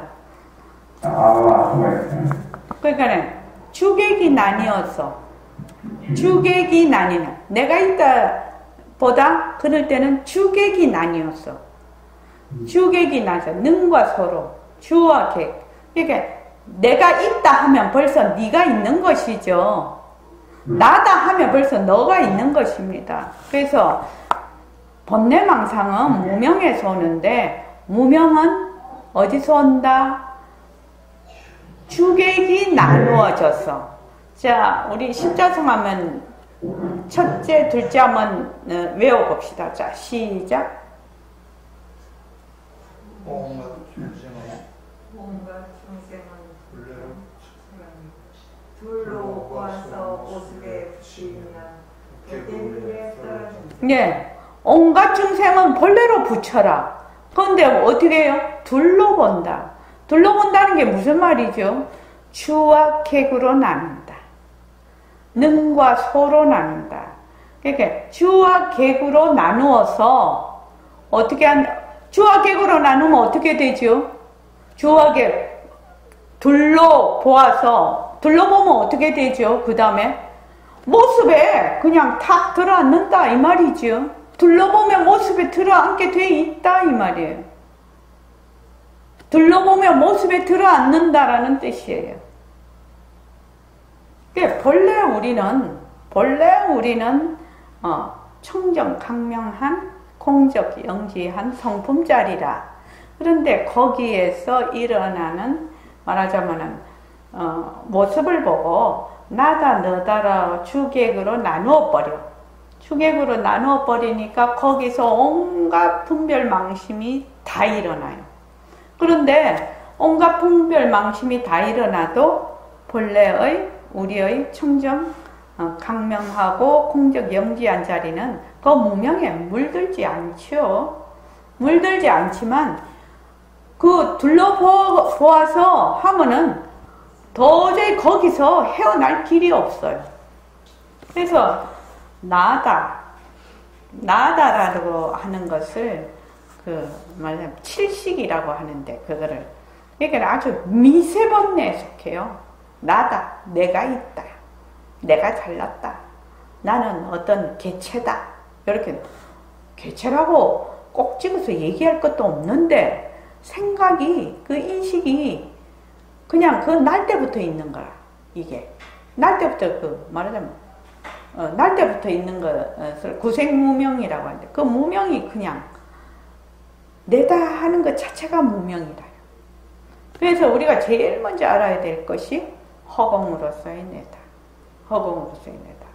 그러니까 주객이 나뉘어서 주객이 나뉘는 내가 있다 보다 그럴 때는 주객이 나뉘었어. 주객이 나서 능과 소로 주와 객. 그러니까 내가 있다 하면 벌써 네가 있는 것이죠. 나다 하면 벌써 너가 있는 것입니다. 그래서 번뇌망상은 무명에서 오는데 무명은 어디서 온다? 주객이 나누어져서. 자, 우리 십자성 하면 첫째, 둘째 한번 외워봅시다. 자, 시작. 온갖 중생은 둘로 와서 오습에 붙이면 개구리에 떨어진다. 네, 온갖 중생은 본래로 붙여라. 그런데 어떻게 해요? 둘로 본다. 둘로 본다는 게 무슨 말이죠? 주와 객으로 나눈다. 능과 소로 나눈다. 그러니까 주와 객으로 나누어서 어떻게 주와 객으로 나누면 어떻게 되죠? 주와 객 둘로 보아서 둘로 보면 어떻게 되죠? 그 다음에 모습에 그냥 탁 들어앉는다 이 말이죠. 둘로 보면 모습에 들어앉게 돼 있다 이 말이에요. 둘로 보면 모습에 들어앉는다라는 뜻이에요. 본래 우리는 청정 강명한 공적 영지한 성품자리라. 그런데 거기에서 일어나는 말하자면은 모습을 보고 나다 너다라 주객으로 나누어 버려. 주객으로 나누어 버리니까 거기서 온갖 분별망심이 다 일어나요. 그런데 온갖 분별망심이 다 일어나도 본래의 우리의 청정 강명하고 공적 영지한 자리는 그 무명에 물들지 않죠. 물들지 않지만 그 둘러보아서 하면은 도저히 거기서 헤어날 길이 없어요. 그래서 나다라고 하는 것을 말하자면 칠식이라고 하는데 그거를 이게 아주 미세번뇌에 속해요. 나다, 내가 있다, 내가 잘났다, 나는 어떤 개체다. 이렇게 개체라고 꼭 찍어서 얘기할 것도 없는데 생각이 그 인식이 그냥 그 날 때부터 있는 거라. 이게 날 때부터 말하자면 날 때부터 있는 것을 구생무명이라고 하는데 그 무명이 그냥 내다 하는 것 자체가 무명이다. 그래서 우리가 제일 먼저 알아야 될 것이 허공으로서의 내다. 허공으로서의 내다.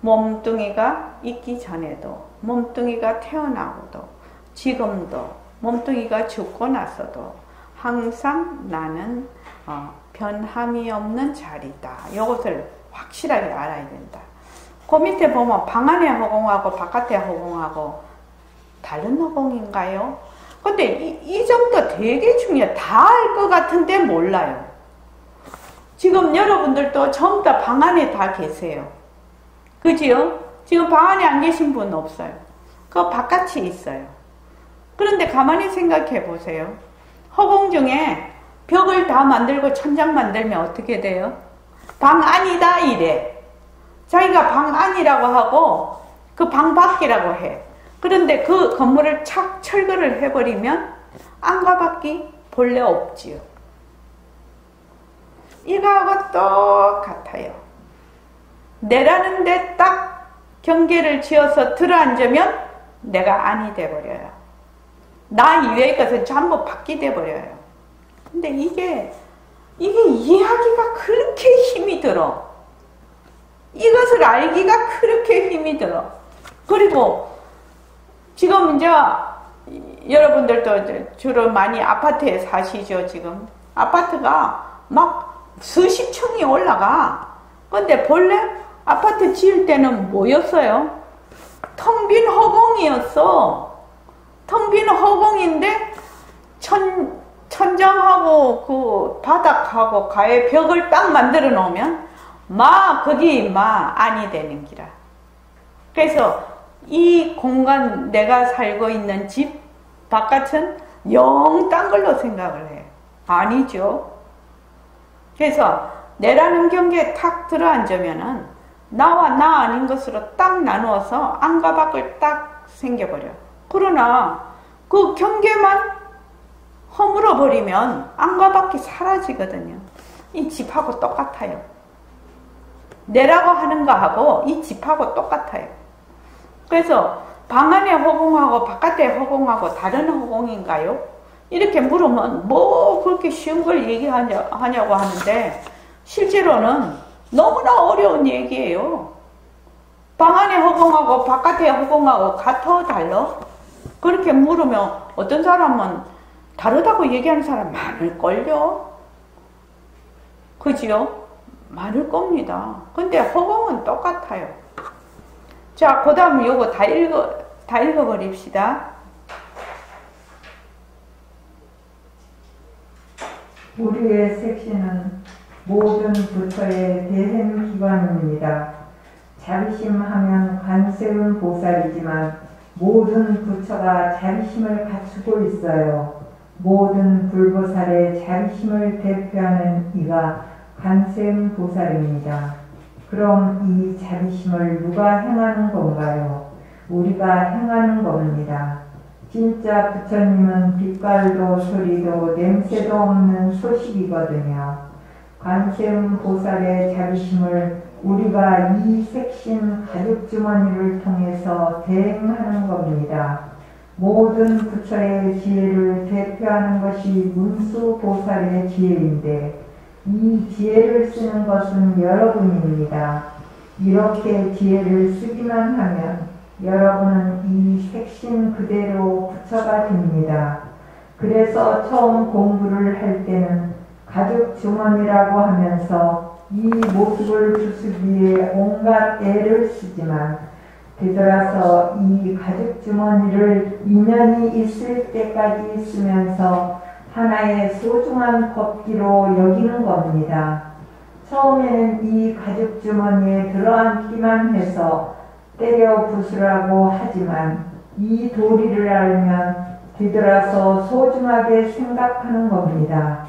몸뚱이가 있기 전에도, 몸뚱이가 태어나고도, 지금도, 몸뚱이가 죽고 나서도 항상 나는 변함이 없는 자리다. 이것을 확실하게 알아야 된다. 그 밑에 보면 방 안의 허공하고 바깥의 허공하고 다른 허공인가요? 근데 이 점도 되게 중요해요. 다 알 것 같은데 몰라요. 지금 여러분들도 전부 다 방 안에 다 계세요. 그지요? 지금 방 안에 안 계신 분 없어요. 그 바깥이 있어요. 그런데 가만히 생각해 보세요. 허공 중에 벽을 다 만들고 천장 만들면 어떻게 돼요? 방 안이다 이래. 자기가 방 안이라고 하고 그 방 밖이라고 해. 그런데 그 건물을 착 철거를 해버리면 안과 밖이 본래 없지요. 이거하고 똑같아요. 내라는 데 딱 경계를 지어서 들어앉으면 내가 안이 돼버려요. 나 이외의 것은 전부 밖이 돼버려요. 근데 이게 이해하기가 그렇게 힘이 들어. 이것을 알기가 그렇게 힘이 들어. 그리고 지금 이제 여러분들도 주로 많이 아파트에 사시죠. 지금 아파트가 막 수십 층이 올라가. 근데 본래 아파트 지을 때는 뭐였어요? 텅 빈 허공이었어. 텅 빈 허공인데 천장하고 그 바닥하고 가에 벽을 딱 만들어 놓으면 거기 안이 되는 기라. 그래서 이 공간, 내가 살고 있는 집 바깥은 영 딴 걸로 생각을 해. 아니죠. 그래서 내라는 경계에 탁 들어앉으면은 나와 나 아닌 것으로 딱 나누어서 안과 밖을 딱 생겨버려. 그러나 그 경계만 허물어 버리면 안과 밖이 사라지거든요. 이 집하고 똑같아요. 내라고 하는 거하고 이 집하고 똑같아요. 그래서 방 안의 허공하고 바깥의 허공하고 다른 허공인가요? 이렇게 물으면 뭐 그렇게 쉬운 걸 얘기하냐고 하는데 실제로는 너무나 어려운 얘기예요. 방 안의 허공하고 바깥의 허공하고 같아 달라? 그렇게 물으면 어떤 사람은 다르다고 얘기하는 사람 많을걸요? 그지요? 많을 겁니다. 근데 허공은 똑같아요. 자, 그 다음 요거 다 읽어버립시다. 우리의 색신은 모든 부처의 대행기관입니다. 자비심하면 관세음 보살이지만 모든 부처가 자비심을 갖추고 있어요. 모든 불보살의 자비심을 대표하는 이가 관세음 보살입니다. 그럼 이 자비심을 누가 행하는 건가요? 우리가 행하는 겁니다. 진짜 부처님은 빛깔도 소리도 냄새도 없는 소식이거든요. 관세음 보살의 자비심을 우리가 이 색신 가죽주머니를 통해서 대행하는 겁니다. 모든 부처의 지혜를 대표하는 것이 문수보살의 지혜인데 이 지혜를 쓰는 것은 여러분입니다. 이렇게 지혜를 쓰기만 하면 여러분은 이 색신 그대로 부처가 됩니다. 그래서 처음 공부를 할 때는 가죽 주머니라고 하면서 이 모습을 부수기 위해 온갖 애를 쓰지만 되돌아서 이 가죽 주머니를 인연이 있을 때까지 쓰면서 하나의 소중한 법기로 여기는 겁니다. 처음에는 이 가죽 주머니에 들어앉기만 해서 때려 부수라고 하지만 이 도리를 알면 뒤돌아서 소중하게 생각하는 겁니다.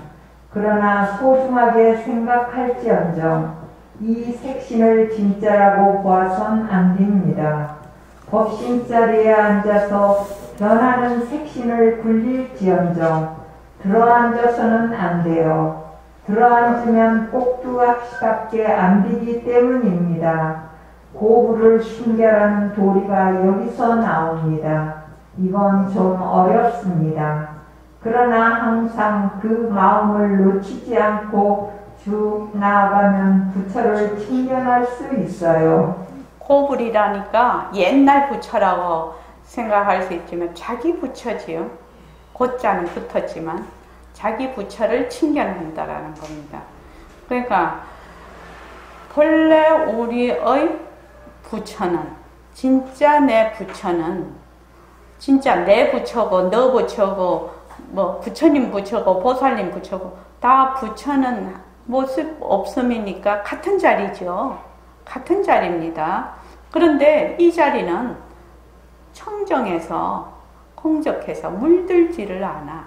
그러나 소중하게 생각할지언정 이 색신을 진짜라고 보아선 안 됩니다. 법신 자리에 앉아서 변하는 색신을 굴릴지언정 들어앉아서는 안 돼요. 들어앉으면 꼭두각시답게 안 되기 때문입니다. 고부를 순결하는 도리가 여기서 나옵니다. 이건 좀 어렵습니다. 그러나 항상 그 마음을 놓치지 않고 쭉 나아가면 부처를 친견할 수 있어요. 고불이라니까 옛날 부처라고 생각할 수 있지만 자기 부처지요. 고자는 붙었지만 자기 부처를 친견한다라는 겁니다. 그러니까 본래 우리의 부처는 진짜 내 부처는 진짜 내 부처고 너 부처고 뭐 부처님 부처고 보살님 부처고 다 부처는 모습 없음이니까 같은 자리죠. 같은 자리입니다. 그런데 이 자리는 청정해서 공적해서 물들지를 않아.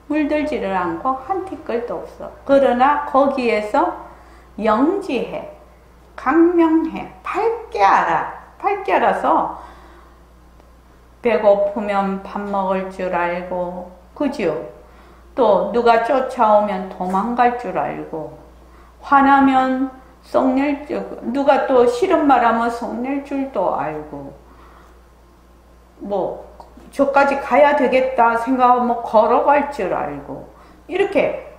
물들지를 않고 한 티끌도 없어. 그러나 거기에서 영지해, 강명해, 밝게 알아. 밝게 알아서 배고프면 밥 먹을 줄 알고, 그죠? 또 누가 쫓아오면 도망갈 줄 알고, 화나면 썩낼 줄, 누가 또 싫은 말하면 썩낼 줄도 알고, 뭐 저까지 가야 되겠다 생각하면 걸어갈 줄 알고, 이렇게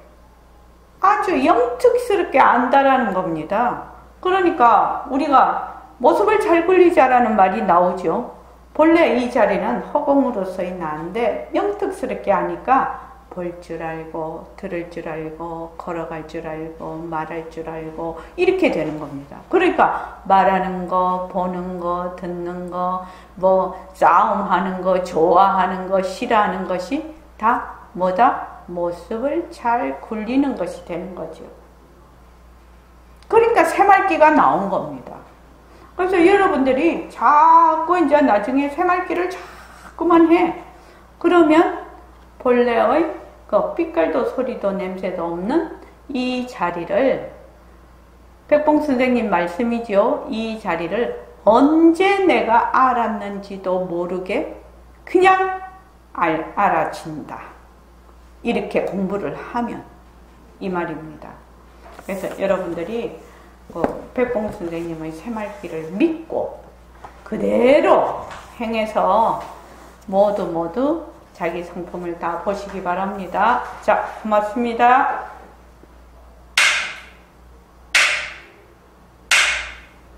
아주 영특스럽게 안다라는 겁니다. 그러니까 우리가 모습을 잘 굴리자라는 말이 나오죠. 본래 이 자리는 허공으로서의 나인데 영특스럽게 하니까 볼 줄 알고, 들을 줄 알고, 걸어갈 줄 알고, 말할 줄 알고, 이렇게 되는 겁니다. 그러니까 말하는 거, 보는 거, 듣는 거, 뭐 싸움하는 거, 좋아하는 거, 싫어하는 것이 다 뭐다? 모습을 잘 굴리는 것이 되는 거죠. 그러니까 새말기가 나온 겁니다. 그래서 여러분들이 자꾸 이제 나중에 새말기를 자꾸만 해. 그러면 본래의 그 빛깔도 소리도 냄새도 없는 이 자리를, 백봉 선생님 말씀이죠. 이 자리를 언제 내가 알았는지도 모르게 그냥 알아진다. 이렇게 공부를 하면 이 말입니다. 그래서 여러분들이 백봉 선생님의 새말기를 믿고 그대로 행해서 모두 자기 성품을 다 보시기 바랍니다. 자, 고맙습니다.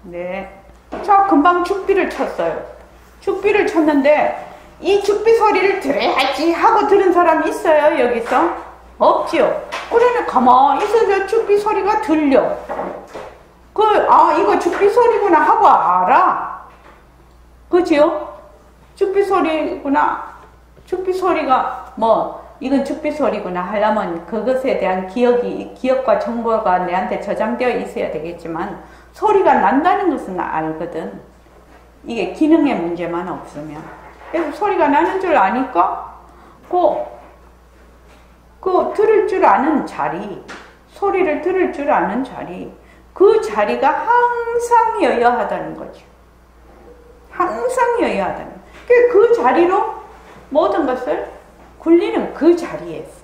네. 자, 금방 죽비를 쳤어요. 죽비를 쳤는데 이 죽비 소리를 들어야지 하고 들은 사람이 있어요, 여기서? 없지요. 그러면 가만히 있어서 죽비 소리가 들려. 이거 죽비 소리구나 하고 알아. 그치요? 죽비 소리구나. 죽비 소리가 이건 죽비 소리구나 하려면 그것에 대한 기억과 정보가 내한테 저장되어 있어야 되겠지만 소리가 난다는 것은 알거든. 이게 기능의 문제만 없으면. 그래서 소리가 나는 줄 아니까 그 들을 줄 아는 자리, 소리를 들을 줄 아는 자리, 그 자리가 항상 여여하다는 거죠. 항상 여여하다는. 그 자리로 모든 것을 굴리는 그 자리에서.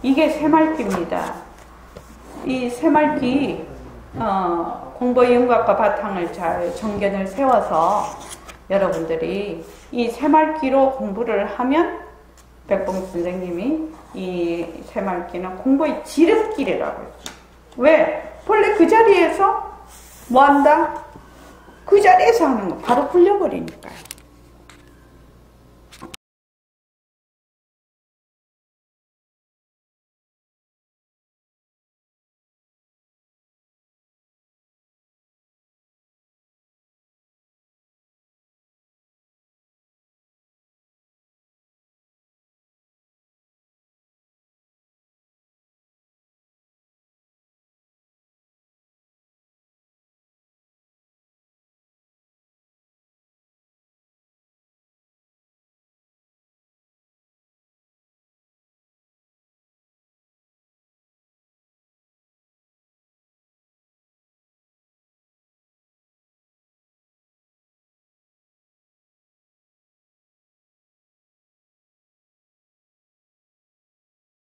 이게 새말기입니다. 이 새말기, 공부의 윤곽과 바탕을 잘 정견을 세워서 여러분들이 이 새말기로 공부를 하면 백봉 선생님이 이 새말기는 공부의 지름길이라고 했죠. 왜? 본래 그 자리에서 뭐 한다? 그 자리에서 하는 거 바로 굴려버리니까요.